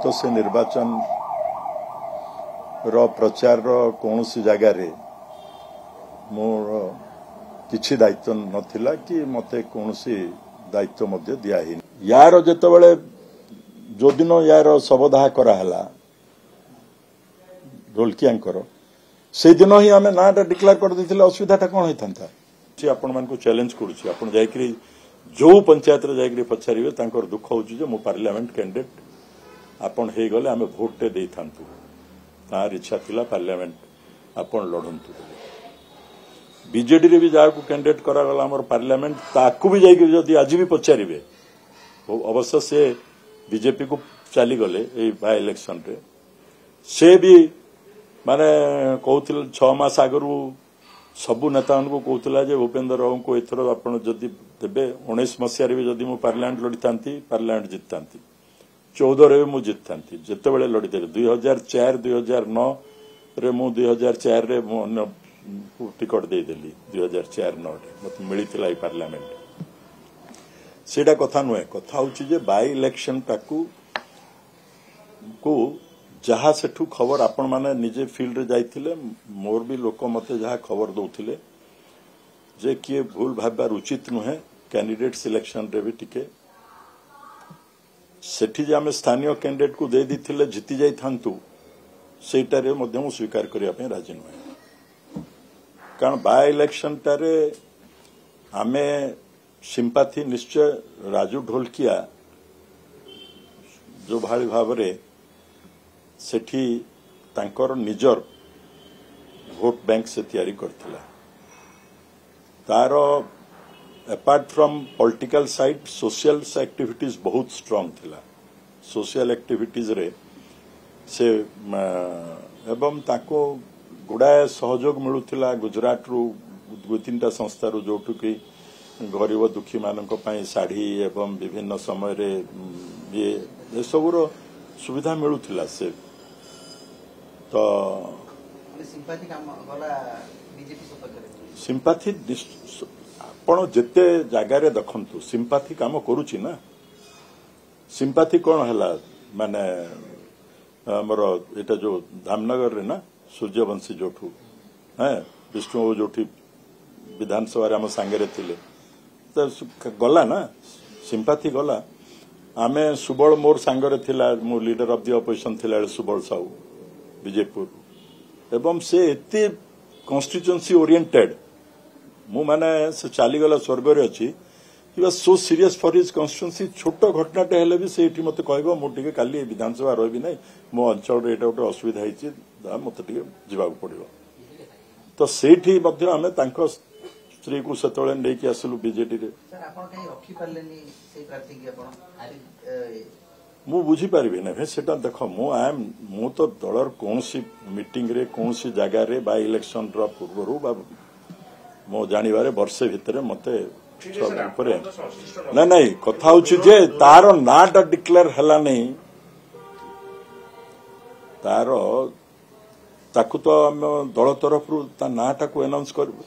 तो से निर्वाचन रो प्रचार कौन सी जगार मोर किछि दायित्व नथिला कि मते कौन सी दायित्व मध्य दिया ही यार जेतेबेले जो दिन यार शवदाह कराला ढोलकियांकर से दिन ही आम नाटा डिक्लेयर कर देथिले असुविधाटा कौन होता आपण मानकु चैलेंज करूछि आपण जायकरी जो पंचायत रे जायकरी पछारिबे तांकर दुख होउछि जे मो पार्लियामेंट कैंडिडेट आपण हे गले आमे वोट टे देई थांतु तार इच्छा थिला पार्लियामेंट आपण लढंतु बीजेडी रे भी जाकू कैंडिडेट करा गला हमर पार्लियामेंट ताकू भी जायकरी जदी आज भी पछारिबे अवश्य से बीजेपी को चली गले ए बाय इलेक्शन रे से भी माने कहउथिल 6 मास आगरु सबु नेता को कहूला जे भूपेंद्र राव को एथर आपण जदि देबे 19 मसियारे भी जदि मु पार्लियामेंट लड़ितांती पार्लियामेंट जिततांती 14 रे मु जिततांती जेतेबेले लड़िते 2004 2009 रे मु 2004 रे मु अन्य टिकट दे देली 2004 9 रे मते मिलिथिला ई पार्लियामेंट सेडा कथा नुए कथा होची जे बाय इलेक्शन टाकू को जहा सेठू खबर आपण माने निजे फील्ड रे जाइथिले मोर भी लोक मते जहा खबर दउथिले जे किए भूल भाबबार उचित नुहे कैंडिडेट सिलेक्शन रे भी टिके सेठी जे हम स्थानीय कैंडिडेट को दे दिथिले जीति जाई थांतु सेटा रे मध्यम स्वीकार करिया पे राजी नुहे कारण बाय इलेक्शन टारे आमे सिंपैथी निश्चय राजू ढोलकिया जो भाई भावरे सेठी तांकर निजर भोट बैंक से तैयारी करथिला तारो apart from political side social activities बहुत स्ट्रांग थिला सोशल एक्टिविटीज रे से एवं ताको गुडाए सहयोग मिलुथिला गुजरात रु दु तीनटा संस्था रु जोटु कि गरीब दुखी मानक पई साड़ी एवं विभिन्न समय रे ये सबुर सुविधा मिलुथिला से तो सिंपैथी आपण जेते जगार देखंतु सिंपैथी काम करूची ना सिंपैथी कौन हला माने हमर एटा जो धामनगर रे ना सूर्यवंशी जोठू है विष्णु जोठी विधानसभा रे हम सांगरे थिले तो गला ना सिंपैथी गला आमे सुबल मोर सांगरे थिला मो लीडर ऑफ द ऑपोजिशन थिला सुबल साहू विजयपुर एवं से एते कॉन्स्टिट्यूएंसी ओरिएंटेड मु माने से चाली गला स्वर्ग रे अछि he was so serious for his constituency छोटो घटनाटे हेले भी से एठी मते कहबो मो टिके काली विधानसभा रहबी नै मो अंचल रे एटा उटे असुविधा हिची मते टिके जिबाक पड़िबो तो सेठी मध्ये हमें तांको स्त्री को सेतळे नै कि आसलु बीजेडी रे सर आपण कहीं रखी पारलेनी से प्रार्थी की आपण मु बुझी पारिबे ना भे सेटा देखो मु तो दलर कोनसी मीटिंग रे कोनसी जगह रे बाय इलेक्शन रो पूर्वरु बा मो जानिबारे वर्षे भितरे मते ऊपर ना नहीं कथा होची जे तारो नाटा डिक्लेयर हला नै तारो ताकू तो हम दल तरफ रु ता नाटा को अनाउंस करबो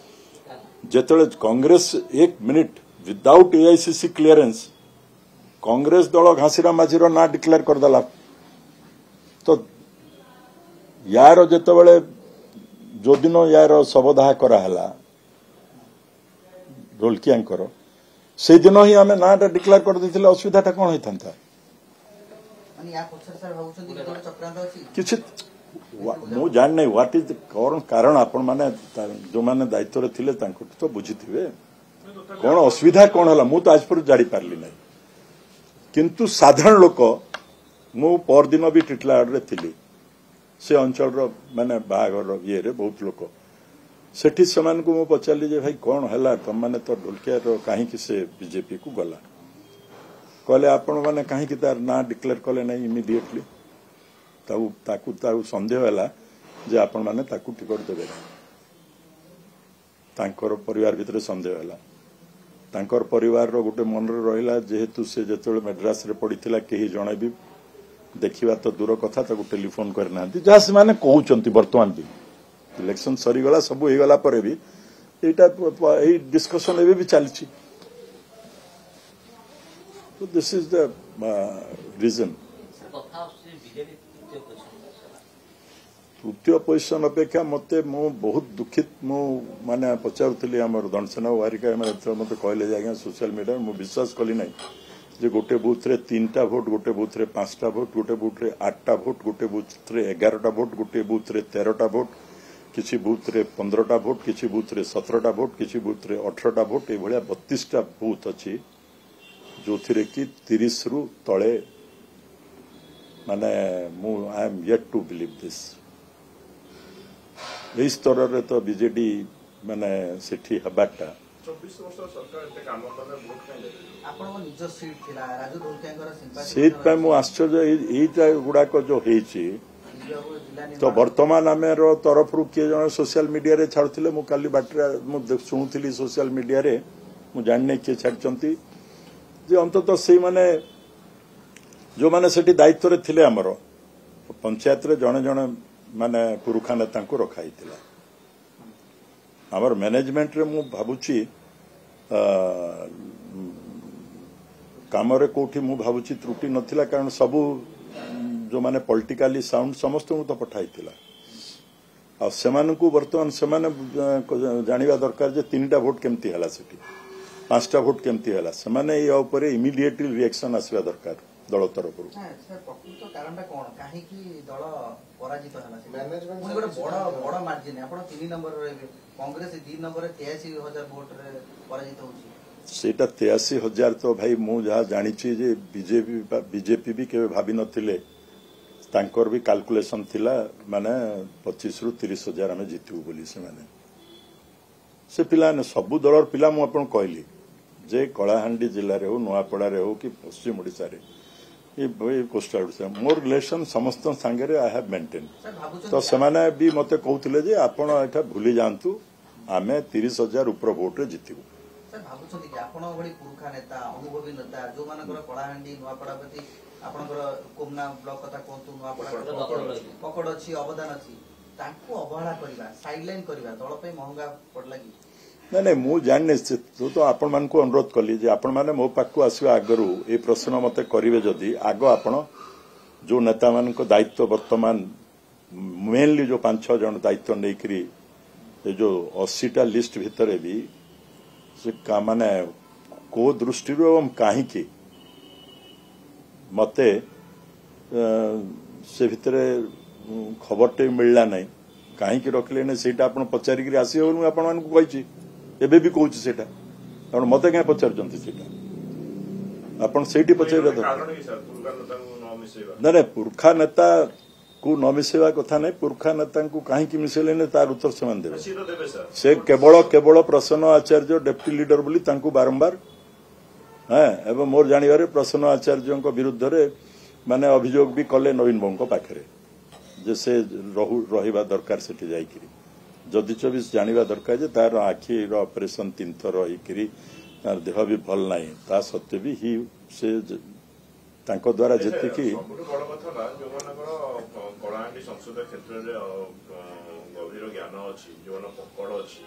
जेतले Congress 1 minute without AICC clearance Congress दल घासीराम माझी ना डिक्लेयर करदेला तो यार जेतेबेले जो दिन यार शवदाह कराला ढोलकियांकर से दिन ही आम नाटा डिक्लेयर कर देथिले असुविधाटा कौन होता किछि मु जान नहीं व्हाट इज कारण आपण माने जो माने दायित्व रे थिले तांको तो बुझिथिबे कौन असुविधा कौन हला मु तो आज पर जाड़ी पारली नहीं किंतु साधारण लोक मु पर दिन भी टिटलागढ़ रे थिली से अंचल रो माने बाहागर ये रे बहुत लोक सेठी समान को मु पचारली जे भाई कौन हला तुम माने तो ढोलकिया रो काहे कि से बीजेपी को गला कहले आपण माने काहे कि तार ना डिक्लेयर कले नहीं इमीडिएटली ताकू संदेह हैला जे आपण माने ताकू टिकट देबे तांकर परिवार भितरे संदेह हैला तांकर परिवार रो गुटे मन रे रहिला जेहेतु से जेतोले मद्रास रे पडिथिला केही जणे भी देखिबा तो दूर कथा ताकू टेलीफोन करनांती जहा से माने कहउचंती वर्तमान भी इलेक्शन सरी गला सब हो गला परे भी एटा ए डिस्कशन एबे भी चलछि तो दिस इज द रीजन तृतीय पोजिशन अपेक्षा मत बहुत दुखित माने पचारूली आम दंडसेना वारिका मत कहले आज्ञा सोशल मीडिया मुझे विश्वास कली ना जे गोटे बुथ रे 3टा भोट गोटे बुथ रे 5टा भोट गोटे बुथ रे 8टा भोट गोटे बुथ रे 11टा भोट गोटे बुथ रे 13टा भोट किसी बुथ रे 15टा भोट किसी बुथ रे 17टा भोट किसी बुथ रे 18टा भोट ये 32टा बुथ अच्छी जो थी कि 30 रु तले माने I am yet to believe this यही स्तर रे तो बीजेडी माने सेठी हबाटा 24 वर्ष सरकार एते काम करले वोट काई आपन निज सीट थिला राजू दौलतियाଙ୍କର सिंपैथी सीट पे मु आश्चर्य एटा गुडाक जो हेची तो वर्तमान आमेर तरफ रु किए जन सोशल मीडिया रे छाड़थिले मु काली बाटरा मु सुनुथिली सोशल मीडिया रे मु जानने किए छाड़चंती जे अंततः से माने जो माने सेठी दायित्व रे थिले हमरो पंचायत रे जने जने माने पुरुखा नेता को रखाई थिला आमर मैनेजमेंट रे मु भाबुची काम रे कोठी मु भाबुची त्रुटि नथिला कारण सबु जो माने पॉलिटिकली साउंड समस्त को तो पठाई थिला आ सेमान को वर्तमान सेमान जानिबा दरकार जे 3टा भोट केमती हला सेठी 5टा भोट केमती हला सेमाने या ऊपर इमीडिएटली रिएक्शन आसीबा दरकार दल तरफ रु सर प्रकृत कारणटा कोन काहे की दल पराजित हला मैनेजमेंट बड़ बड़ मार्जिन आपण 3 नंबर रे कांग्रेस 3 नंबर रे 83000 वोट रे पराजित होची सेटा 83000 तो भाई मु जहा जानि छी जे बीजेपी भी केबे भाबी नथिले तांकर भी कैलकुलेशन थिला माने 25 रु 30000 हमें जीतू बोली से माने से पिला ने सबु दलर पिला मु आपण कहली जे कलाहांडी जिल्ला रे हो नुआपड़ा रे हो कि पश्चिम ओडिसा रे ये कोस्टल ओडिसा मोर रिलेशन समस्त संगे आई हैव मेंटेन तो सेमाने भी मते कहउथिले जे आपण एठा भूली जानतु आमे 30000 ऊपर वोट रे जितिबु सर भाबुछथि कि आपण भली पुरुखा नेता अनुभवी नेता जो मानकर कलाहांडी नुआपड़ा प्रति आपनकर कोमना ब्लॉक कथा कोंतु नुआपड़ा पकड़ अछि अवदान अछि तांको अवहेला करबा साइडलाइन करबा दल पे महंगा पड़ला कि नहीं नहीं मु जानने तो आपण मान को अनुरोध कली जे आपण माने मो पाक को आसीबा आगरु ए प्रश्न मते करिवे जदी आगो आपण जो नेता मान को दायित्व वर्तमान मेनली जो 5-6 जन दायित्व नेकरी ए जो 80टा लिस्ट भितरे भी से का माने को दृष्टि रो हम काहे की मते से भितरे खबरटे मिलला नै काहे की रखले ने सेटा आपण पचारि कि आसी हो आपण मान को कहिची एबे भी कहूँ सेटा कारण मत क्या पचार आपन सेठी पचार ना पुरखा नेता को न मिसेवा कथा नहीं पुरखा नेता को कहीं मिसेले तार उत्तर से देवे से केवल प्रसन्न आचार्य डेप्यूटी लीडर बोली बारंबार हाँ एवं मोर जानवर प्रसन्न आचार्य विरुद्ध रे माने अभियोग भी कले नवीन बाबू पाखे जे से रहिबा दरकार सेठी जाइकिरी जदि 24 जानिबा दरकार जे तार आखि रो ऑपरेशन 3 थर होइकरी तार देह भी भल नाही ता सत्य भी ही से तांको द्वारा जेति की बड़ कथा बा जो मानकर कलाहांडी संसद क्षेत्र रे गभीर ज्ञान अछि जो मन पकड़ अछि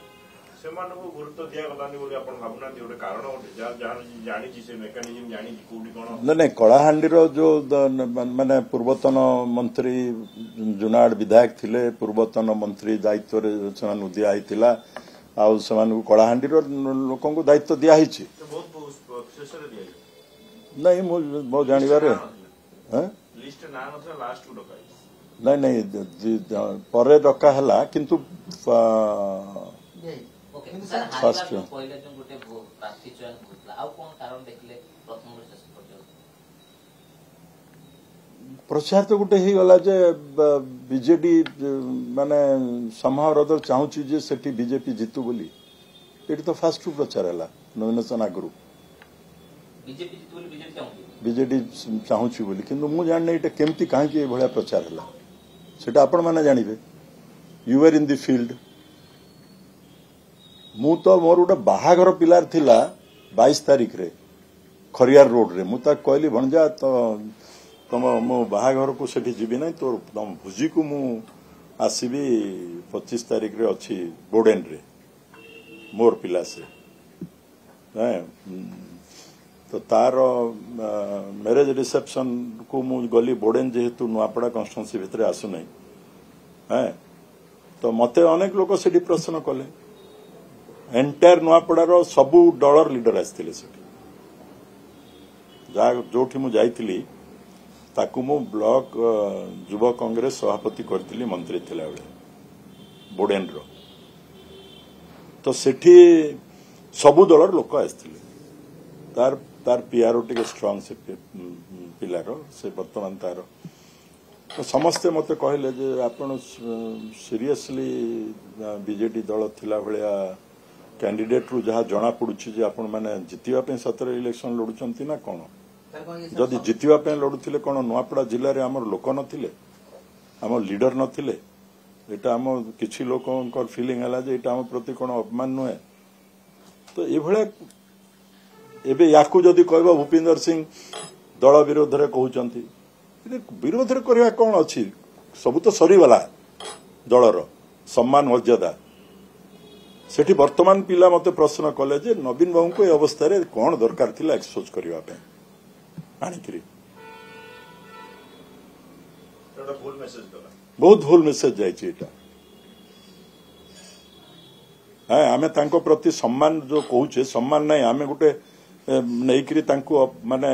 से मान को गुरुत्व दिया गलानी बोली आपण भावना गोटे कारण गोटे जानी छी से मेकानिज्म जानी कोडी कोन नहीं कलाहांडी रो जो माने पूर्वतन मंत्री जुनाड़ विधायक थिले पूर्वतन मंत्री दायित्व रे समान दिया आइतिला आ समान कलाहांडी रो लोकन को दायित्व दिया हिची बहुत शेष रे दिया नहीं मो जानिबार हैं लिस्ट ना नथला लास्ट को डकाई नहीं परे डका हला किंतु फर्स्ट पहले जो गोटे प्रार्थी चयन होतला आ कोन कारण देखले प्रथम शेष पर्यंत प्रचार तो गोटे ही गला जे बीजेडी माने समहार अदर चाहूची जे सेठी बीजेपी जीतु बोली एटी तो फास्ट टू प्रचार हला नोमिनेशन आगरु बीजेपी जीतु बोली बीजेडी चाहूची बीजेडी चाहूची बोली किंतु मु जानने एटा केमती काहे के भलिया प्रचार हला सेटा आपण माने जानिबे you are in the field मु तो मोर गोटे बाहागर पिलार थिला 22 तारीख रे खरियार रोड रे मु ता कहली भणजा तो तुम मो बाहागर को सेठी जीबी नहीं तो तुम भुजी को मु आसीबी 25 तारीख रे अच्छी बोर्डेन रे मोर पिला से तो तार मैरेज रिसेप्शन को मु गली बोर्डेन जेहेतु नुआपड़ा कन्स्टिट्यूएंसी भितर आसुना है तो मते अनेक लोक से प्रश्न कले एंटायर नुआपड़ार सबू दलर लीडर आसते जोठी मु जाइतिली ताकू मु ब्लॉक युवा कांग्रेस सभापति करथिली मंत्री थिला बेले बोर्डेन रो तो सेठी सबू दलर लोक आसते तार तार पीआर टे स्ट्रांग से पिलार से बर्तमान तार तो समस्ते मते कहले जे आपण सीरियसली बीजेडी दल थिला भलिया कैंडिडेट रु जहा जना पड़ुछि जे आपण माने जितिबा पे सतर इलेक्शन लडुचंती ना कोन जदि जितिबा पे लडुथिले कोन नुआपड़ा जिल्ला रे हमर लोक नथिले हमर लीडर नथिले एटा हम किछि लोकंकर फीलिंग हला जे एटा हम प्रति कोन अपमान नहे तो ए भले एबे याकू जदि कहबा भूपिंदर सिंह दल विरोध रे कहउचंती विरोध रे करबा कोन अछि सब तो सरी वाला दलर सम्मान मर्यादा सेठी वर्तमान पिला मते प्रश्न कले जे नवीन बाबू को ए अवस्था रे कोन दरकार थिला एक्सपोज करबा पे आनिकरी बहुत भूल मेसेज जाइछि एटा हां आमे तांको प्रति सम्मान जो कहूचे सम्मान नहीं आमे गुटे नैकरी तांको माने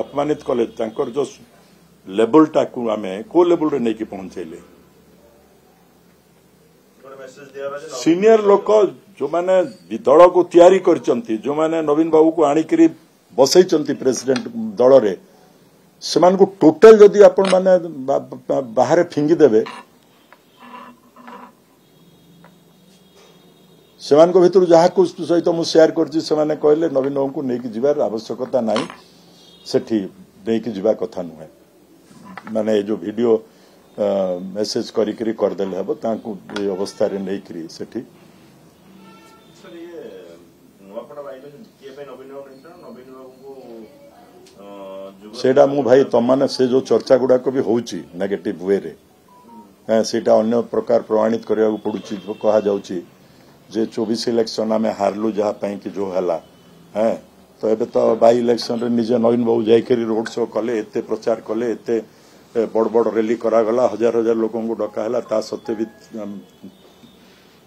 अपमानित कले तांकर जो लेवल टाकू आमे को लेवल रे नहीं की पहुंचेले सीनियर लोक जो माने दल को तैयारी करचंती जो माने नवीन बाबू को आनिकरी बसैचंती प्रेसिडेंट दल रे सेमान को टोटल जदि आपण माने बाहर फिंगी देबे सेमान को भितर जहा को सहित मु शेयर करछि सेमाने कहले नवीन बाबू को नेकी जिबार आवश्यकता नाही सेठी नेकी जिबा कथा नुहे माने जो वीडियो मेसेज करी कर देले हबो तांको ए अवस्था रे नै करी सेठी सर ये नुआपड़ा बाइले के पे नवीन बाबू को सेडा मु भाई तमाने से जो चर्चा गुडा को भी होउची नेगेटिव वे रे हां सेटा अन्य प्रकार प्रमाणित करिया को पडुची जो कहा जाउची जे 24 इलेक्शन आमे हारलु जहा पई कि जो हला हैं तो एबे तो बाई इलेक्शन रे निजे नवीन बाबू जाई करी रोड शो कले एते प्रचार कले एते बड़ बड़ रैली करा गला हजार हजार लोगों को डका हला ता सत्य भी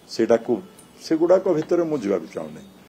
सेटा को से गुडा को भितर मु जीवा चाहू नहीं।